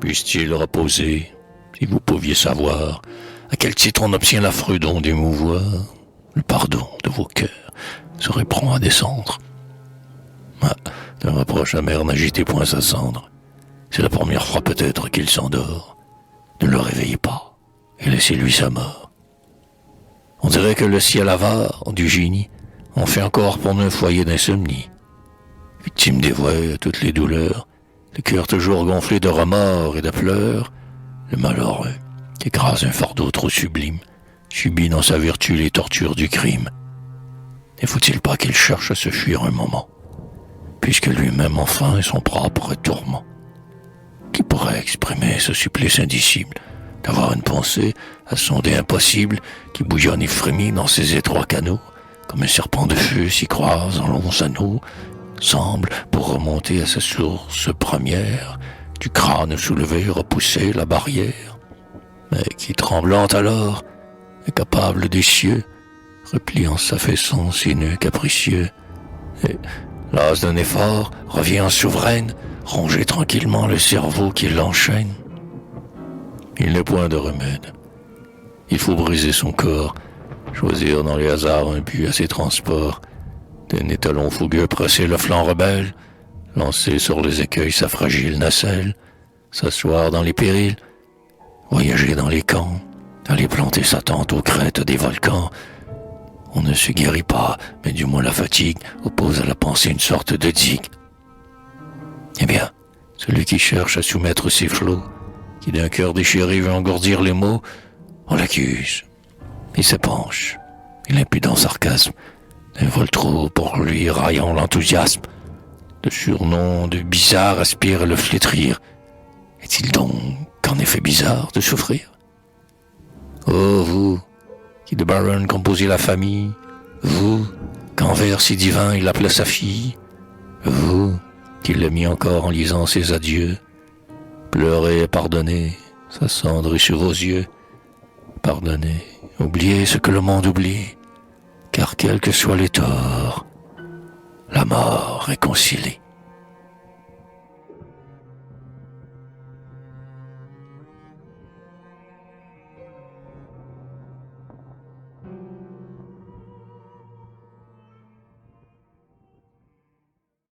Puisse-t-il reposer, si vous pouviez savoir, à quel titre on obtient l'affreux don d'émouvoir, le pardon de vos cœurs serait prompt à descendre. Ah, d'un reproche amer n'agitez point sa cendre. C'est la première fois peut-être qu'il s'endort. Ne le réveillez pas, et laissez-lui sa mort. On dirait que le ciel avare du génie en fait encore pour nous un foyer d'insomnie. Victime dévouée à toutes les douleurs, le cœur toujours gonflé de remords et de pleurs, le malheureux, qui écrase un fardeau trop sublime, subit dans sa vertu les tortures du crime. Ne faut-il pas qu'il cherche à se fuir un moment, puisque lui-même enfin est son propre tourment? Qui pourrait exprimer ce supplice indicible d'avoir une pensée à sonder impossible qui bouillonne et frémit dans ses étroits canaux, comme un serpent de feu s'y croise en longs anneaux, semble, pour remonter à sa source première, du crâne soulevé repousser la barrière, mais qui, tremblante alors, incapable des cieux, repliant s'affaissant ses nœuds capricieux, et, las d'un effort, revient en souveraine, ronger tranquillement le cerveau qui l'enchaîne. Il n'est point de remède. Il faut briser son corps, choisir dans les hasards un but à ses transports, d'un étalon fougueux presser le flanc rebelle, lancer sur les écueils sa fragile nacelle, s'asseoir dans les périls, voyager dans les camps, aller planter sa tente aux crêtes des volcans. On ne se guérit pas, mais du moins la fatigue oppose à la pensée une sorte de digue. Eh bien, celui qui cherche à soumettre ses flots, qui d'un cœur déchiré veut engourdir les mots, on l'accuse. Il s'épanche, il impudent sarcasme, d'un vol trop pour lui raillant l'enthousiasme. Le surnom de bizarre aspire à le flétrir. Est-il donc qu'en effet bizarre de souffrir? Oh, vous, qui de Byron composez la famille, vous, qu'en vers si divin il appelait sa fille, vous, qui l'a mis encore en lisant ses adieux, pleurez et pardonnez, sa cendre est sur vos yeux, pardonnez, oubliez ce que le monde oublie, car quels que soient les torts, la mort réconcilie.